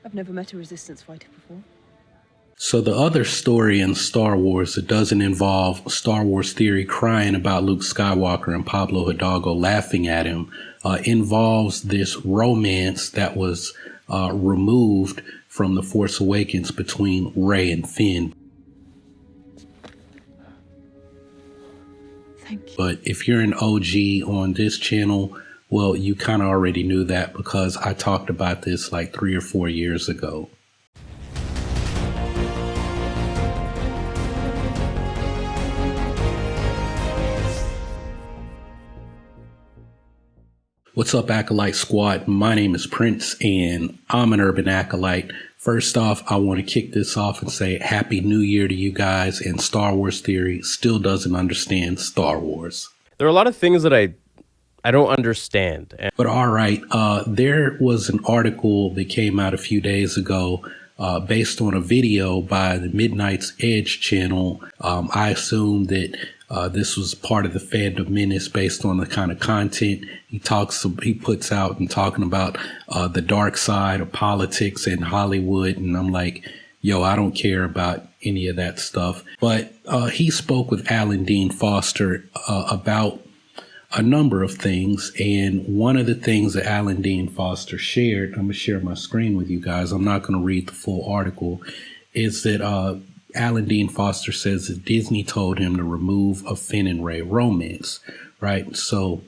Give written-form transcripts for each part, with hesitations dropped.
I've never met a resistance fighter before. So the other story in Star Wars that doesn't involve Star Wars Theory crying about Luke Skywalker and Pablo Hidalgo laughing at him involves this romance that was removed from The Force Awakens between Rey and Finn. Thank you. But if you're an OG on this channel, well, you kind of already knew that because I talked about this like 3 or 4 years ago. What's up, Acolyte Squad? My name is Prince, and I'm an urban acolyte. First off, I want to kick this off and say Happy New Year to you guys, and Star Wars Theory still doesn't understand Star Wars. There are a lot of things that I don't understand. But all right, there was an article that came out a few days ago based on a video by the Midnight's Edge channel. I assume that this was part of the Fandom Menace based on the kind of content he puts out and talking about the dark side of politics and Hollywood. And I'm like, yo, I don't care about any of that stuff. But he spoke with Alan Dean Foster about a number of things. And one of the things that Alan Dean Foster shared, I'm going to share my screen with you guys. I'm not going to read the full article, is that Alan Dean Foster says that Disney told him to remove a Finn and Rey romance, right? So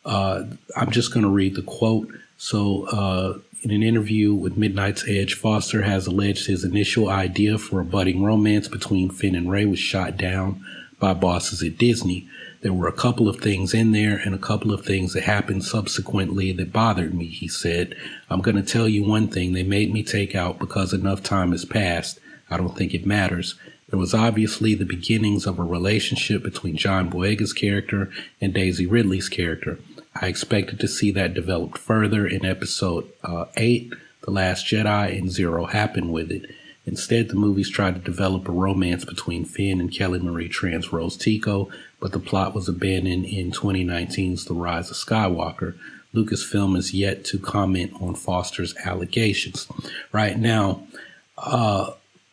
I'm just going to read the quote. So in an interview with Midnight's Edge, Foster has alleged his initial idea for a budding romance between Finn and Rey was shot down by bosses at Disney. There were a couple of things in there and a couple of things that happened subsequently that bothered me, he said. I'm going to tell you one thing they made me take out because enough time has passed. I don't think it matters. There was obviously the beginnings of a relationship between John Boyega's character and Daisy Ridley's character. I expected to see that developed further in episode 8, The Last Jedi, and zero happened with it. Instead, the movies tried to develop a romance between Finn and Kelly Marie Tran's Rose Tico, but the plot was abandoned in 2019's The Rise of Skywalker. Lucasfilm is yet to comment on Foster's allegations. Right now,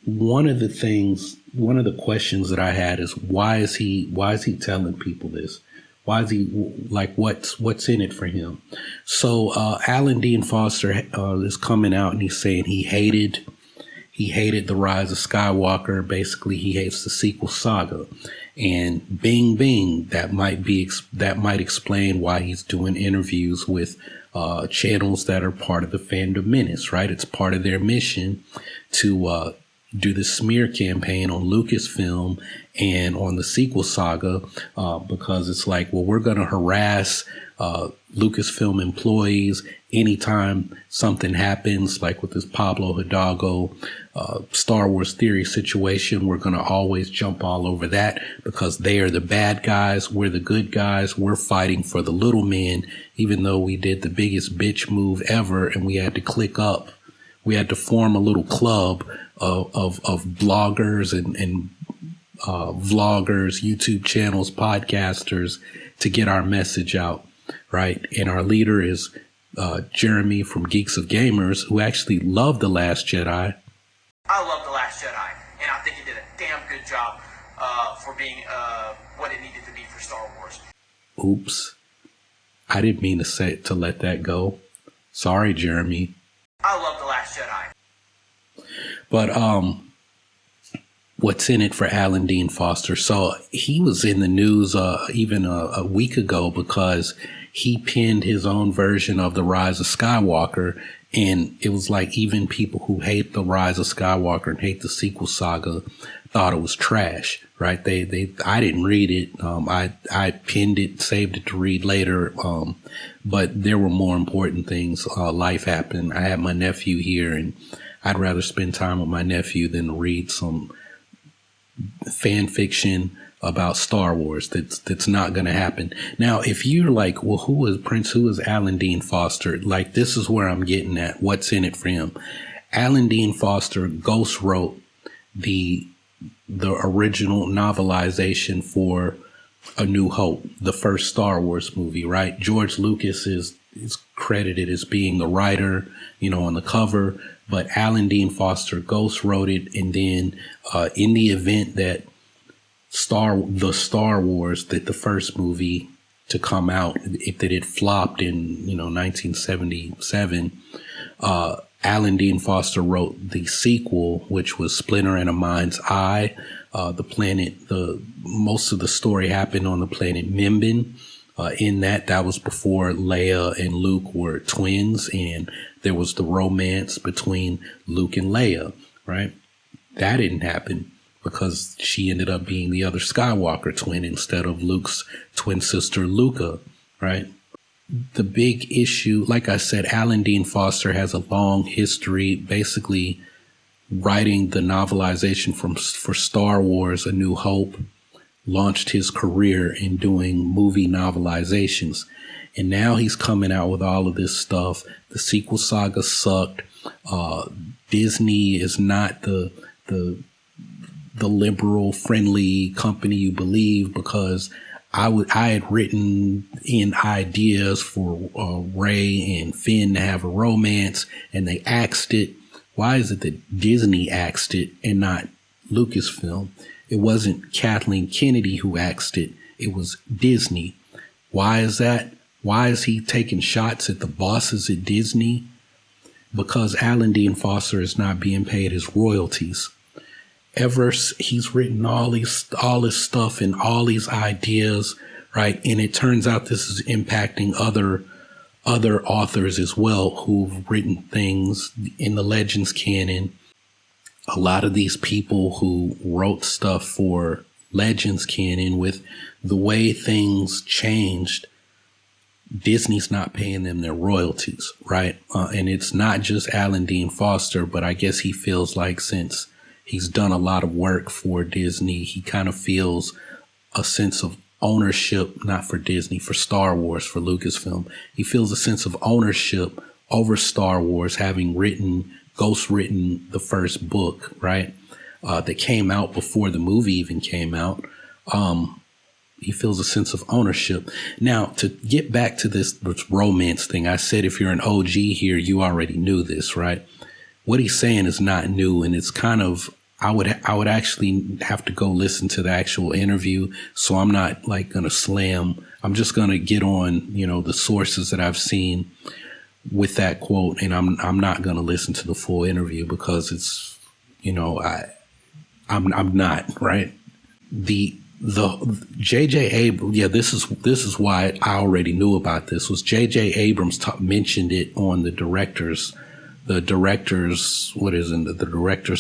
one of the questions that I had is why is he telling people this? Why is he like, what's in it for him? So Alan Dean Foster is coming out and he's saying he hated The Rise of Skywalker. Basically, he hates the sequel saga. And bing, bing, that might explain why he's doing interviews with channels that are part of the Fandom Menace, right? It's part of their mission to do the smear campaign on Lucasfilm and on the sequel saga, because it's like, well, we're going to harass Lucasfilm employees anytime something happens, like with this Pablo Hidalgo Star Wars Theory situation. We're going to always jump all over that because they are the bad guys. We're the good guys. We're fighting for the little men, even though we did the biggest bitch move ever and we had to click up. We had to form a little club of bloggers and vloggers, YouTube channels, podcasters to get our message out, right? And our leader is Jeremy from Geeks of Gamers, who actually loved The Last Jedi. I love The Last Jedi, and I think it did a damn good job for being what it needed to be for Star Wars. Oops. I didn't mean to let that go. Sorry, Jeremy. I love The Last Jedi. But what's in it for Alan Dean Foster? So he was in the news even a week ago because he penned his own version of The Rise of Skywalker. And it was like even people who hate The Rise of Skywalker and hate the sequel saga thought it was trash, right? I didn't read it. I pinned it, saved it to read later. But there were more important things. Life happened. I had my nephew here, and I'd rather spend time with my nephew than read some fan fiction about Star Wars that's not going to happen. Now, if you're like, well, who is Prince? Who is Alan Dean Foster? Like, this is where I'm getting at. What's in it for him? Alan Dean Foster ghost wrote the original novelization for A New Hope, the first Star Wars movie, right? George Lucas is is credited as being the writer, on the cover, but Alan Dean Foster ghost wrote it. And then in the event that Star Wars, that the first movie to come out, that it flopped in 1977, Alan Dean Foster wrote the sequel, which was Splinter and a Mind's Eye. Most of the story happened on the planet Mimban. In that was before Leia and Luke were twins, and there was the romance between Luke and Leia, right? That didn't happen because she ended up being the other Skywalker twin instead of Luke's twin sister, Luca, right? The big issue, like I said, Alan Dean Foster has a long history basically writing the novelization for Star Wars, A New Hope, launched his career in doing movie novelizations. And now he's coming out with all of this stuff. The sequel saga sucked. Disney is not the liberal friendly company you believe, because I had written in ideas for Rey and Finn to have a romance, and they axed it. Why is it that Disney axed it and not Lucasfilm? It wasn't Kathleen Kennedy who axed it. It was Disney. Why is that? Why is he taking shots at the bosses at Disney? Because Alan Dean Foster is not being paid his royalties. He's written all this stuff and all these ideas, right? And it turns out this is impacting other authors as well who've written things in the Legends canon. A lot of these people who wrote stuff for Legends canon, with the way things changed, Disney's not paying them their royalties, right? And it's not just Alan Dean Foster, but I guess he feels like since he's done a lot of work for Disney, he kind of feels a sense of ownership, not for Disney, for Star Wars, for Lucasfilm. He feels a sense of ownership over Star Wars, having written the first book, right? That came out before the movie even came out. He feels a sense of ownership. Now, to get back to this romance thing, I said if you're an OG here, you already knew this, right? What he's saying is not new, and it's kind of, I would actually have to go listen to the actual interview, so I'm not like going to slam. I'm just going to get on, the sources that I've seen with that quote, and I'm not going to listen to the full interview because it's, I'm not, right? The J.J. Abrams, this is why I already knew about this, was J.J. Abrams mentioned it on the director's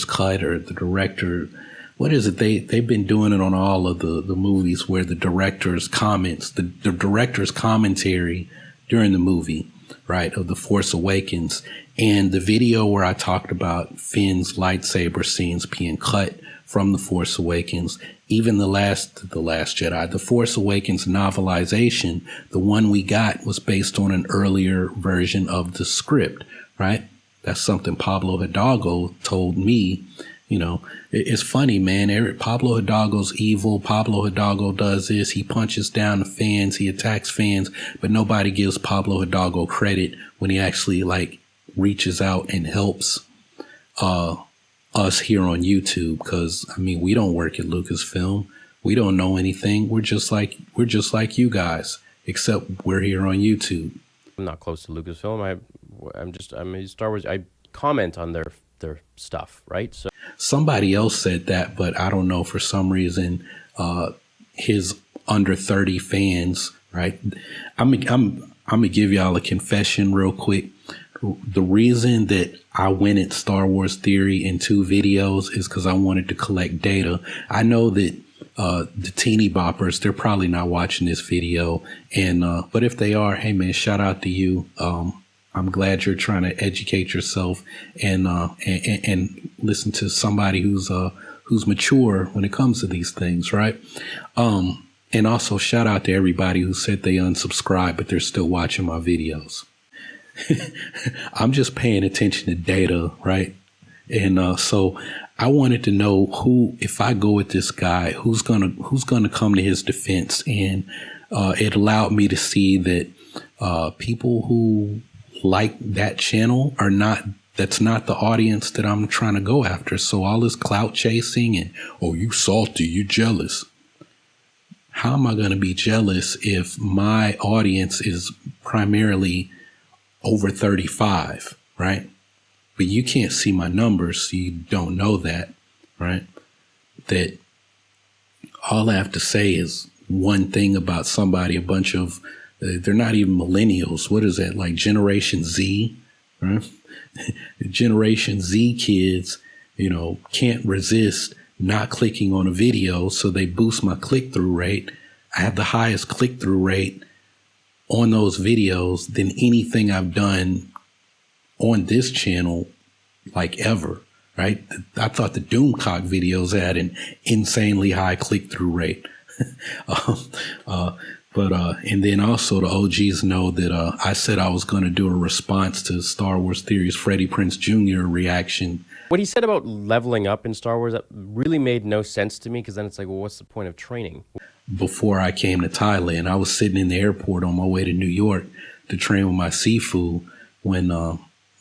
cut, or the director, what is it? They've been doing it on all of the movies where the director's comments, the director's commentary during the movie, right, of The Force Awakens, and the video where I talked about Finn's lightsaber scenes being cut from The Force Awakens, even the Last Jedi, The Force Awakens novelization, the one we got was based on an earlier version of the script, right? That's something Pablo Hidalgo told me. It's funny, man. Pablo Hidalgo's evil. Pablo Hidalgo does this. He punches down the fans. He attacks fans, but nobody gives Pablo Hidalgo credit when he actually reaches out and helps us here on YouTube. Because we don't work at Lucasfilm. We don't know anything. We're just like you guys, except we're here on YouTube. I'm not close to Lucasfilm. I'm Star Wars. I comment on their stuff, right? So somebody else said that, but I don't know, for some reason, his under 30 fans, right? I'm gonna give y'all a confession real quick. The reason that I went at Star Wars Theory in 2 videos is because I wanted to collect data. I know that the teeny boppers, they're probably not watching this video, and but if they are, hey man, shout out to you. I'm glad you're trying to educate yourself and listen to somebody who's mature when it comes to these things, right? And also shout out to everybody who said they unsubscribed, but they're still watching my videos. I'm just paying attention to data, right? And so I wanted to know who, if I go with this guy, who's gonna come to his defense, and it allowed me to see that People who like that channel are not, that's not the audience that I'm trying to go after. So all this clout chasing and, oh, you salty, you jealous. How am I going to be jealous if my audience is primarily over 35, right? But you can't see my numbers, so you don't know that, right? That all I have to say is one thing about somebody, a bunch of, they're not even millennials. What is that? Like Generation Z, right? Generation Z kids, you know, can't resist not clicking on a video, so they boost my click-through rate. I have the highest click-through rate on those videos than anything I've done on this channel, like ever, right? I thought the Doomcock videos had an insanely high click-through rate. And then also the OGs know that I said I was going to do a response to Star Wars Theory's Freddie Prinze Jr. reaction. What he said about leveling up in Star Wars, that really made no sense to me, because then it's like, well, what's the point of training? Before I came to Thailand, I was sitting in the airport on my way to New York to train with my Sifu when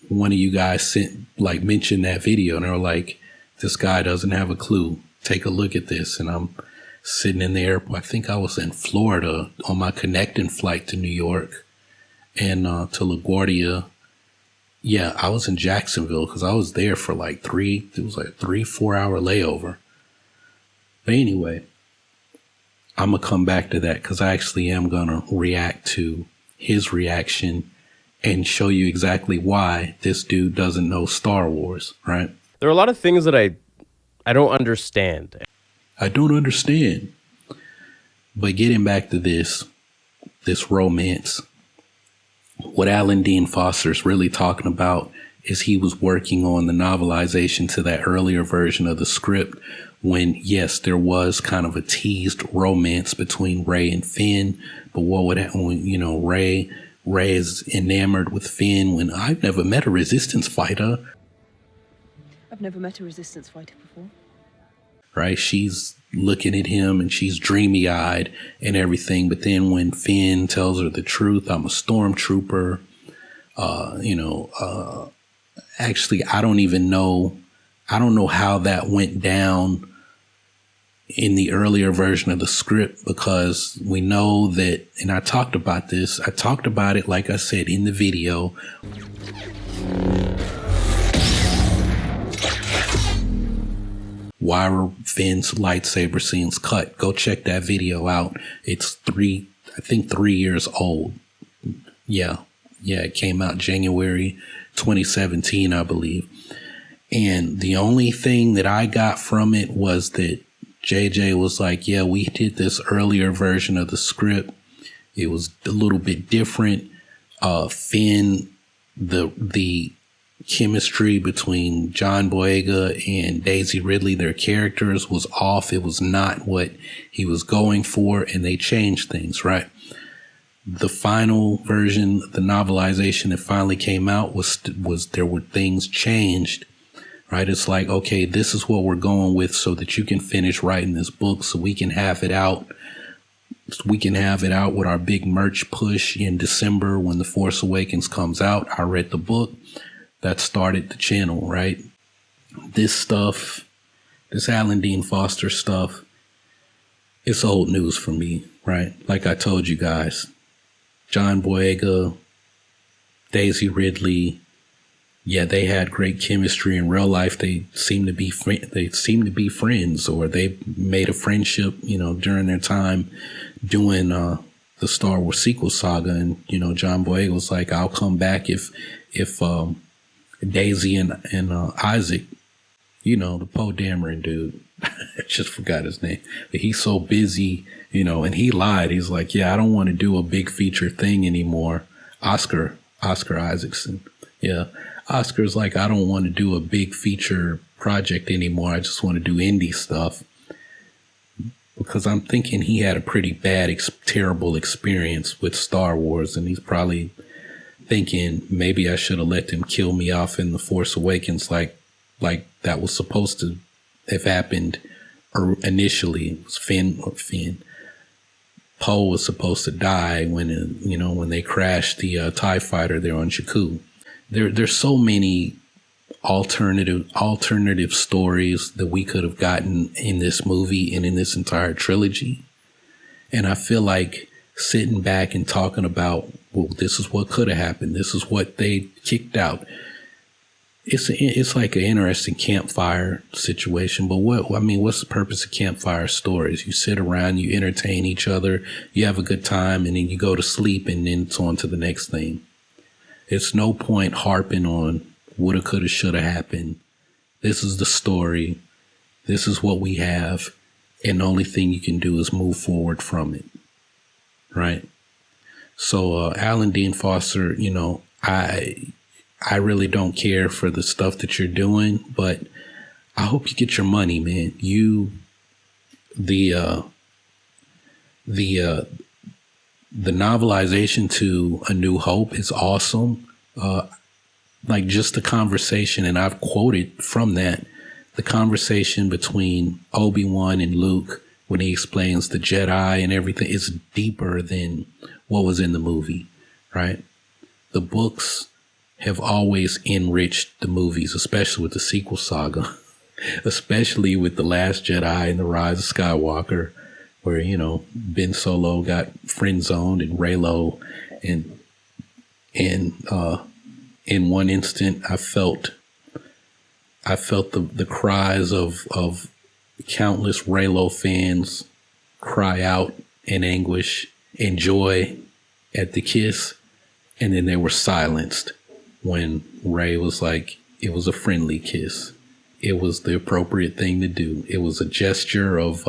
one of you guys mentioned that video, and they were like, this guy doesn't have a clue. Take a look at this. And I'm sitting in the airport. I think I was in Florida on my connecting flight to New York and to LaGuardia. Yeah, I was in Jacksonville because I was there for like 3-4 hour layover. But anyway, I'm going to come back to that because I actually am going to react to his reaction and show you exactly why this dude doesn't know Star Wars, right? There are a lot of things that I don't understand. I don't understand. But getting back to this romance, what Alan Dean Foster's really talking about is he was working on the novelization to that earlier version of the script when, yes, there was kind of a teased romance between Rey and Finn. But what would happen when, you know, Rey is enamored with Finn when I've never met a resistance fighter. I've never met a resistance fighter before. Right? She's looking at him and she's dreamy eyed and everything. But then when Finn tells her the truth, I'm a stormtrooper, actually, I don't know how that went down in the earlier version of the script, because we know that, and I talked about it, like I said, in the video. Why were Finn's lightsaber scenes cut? Go check that video out. It's 3 years old. Yeah, it came out January 2017, I believe. And the only thing that I got from it was that JJ was like, yeah, we did this earlier version of the script. It was a little bit different. Finn, the chemistry between John Boyega and Daisy Ridley, their characters, was off. It was not what he was going for, and they changed things, right? The final version, the novelization that finally came out was there were things changed, right? It's like, okay, this is what we're going with so that you can finish writing this book so we can have it out. We can have it out with our big merch push in December when The Force Awakens comes out. I read the book. That started the channel, right? This stuff, this Alan Dean Foster stuff, it's old news for me, right? Like I told you guys, John Boyega, Daisy Ridley, yeah, they had great chemistry in real life. They seem to be friends, or they made a friendship, you know, during their time doing the Star Wars sequel saga. And you know, John Boyega was like, "I'll come back if Daisy and Isaac, you know, the Poe Dameron dude." I just forgot his name, but he's so busy, you know, and he lied. He's like, yeah, I don't want to do a big feature thing anymore. Oscar Isaacson. Yeah. Oscar's like, I don't want to do a big feature project anymore. I just want to do indie stuff, because I'm thinking he had a pretty bad, terrible experience with Star Wars. And he's probably thinking maybe I should have let them kill me off in The Force Awakens, like that was supposed to have happened initially. It was Finn. Poe was supposed to die when they crashed the TIE fighter there on Jakku. There's so many alternative stories that we could have gotten in this movie and in this entire trilogy. And I feel like sitting back and talking about, well, this is what could have happened. This is what they kicked out. It's like an interesting campfire situation. But what's the purpose of campfire stories? You sit around, you entertain each other, you have a good time, and then you go to sleep, and then it's on to the next thing. It's no point harping on woulda, coulda, shoulda happened. This is the story. This is what we have. And the only thing you can do is move forward from it. Right? So, Alan Dean Foster, I really don't care for the stuff that you're doing, but I hope you get your money, man. The novelization to A New Hope is awesome. Like just the conversation, and I've quoted from that, the conversation between Obi-Wan and Luke when he explains the Jedi and everything is deeper than what was in the movie, right? The books have always enriched the movies, especially with the sequel saga, especially with The Last Jedi and The Rise of Skywalker, where, Ben Solo got friend zoned and Reylo, and in one instant, I felt the cries of countless Reylo fans cry out in anguish and joy at the kiss, and then they were silenced when Rey was like, it was a friendly kiss. It was the appropriate thing to do. It was a gesture of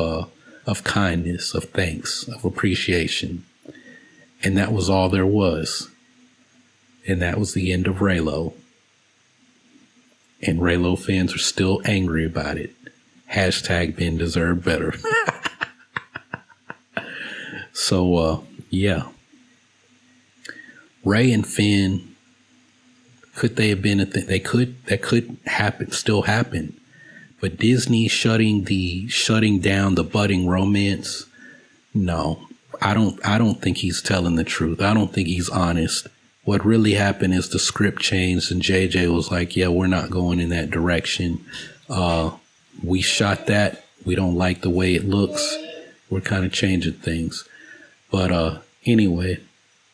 kindness, of thanks, of appreciation. And that was all there was. And that was the end of Reylo. And Reylo fans are still angry about it. Hashtag Ben deserved better. So, yeah. Rey and Finn, could they have been a thing? That could happen, still happen. But Disney shutting down the budding romance, no. I don't think he's telling the truth. I don't think he's honest. What really happened is the script changed and JJ was like, yeah, we're not going in that direction. We shot that. We don't like the way it looks. We're kind of changing things. But anyway,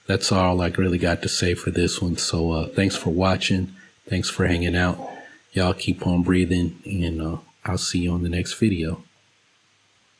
that's all I really got to say for this one. So thanks for watching. Thanks for hanging out. Y'all keep on breathing, and I'll see you on the next video.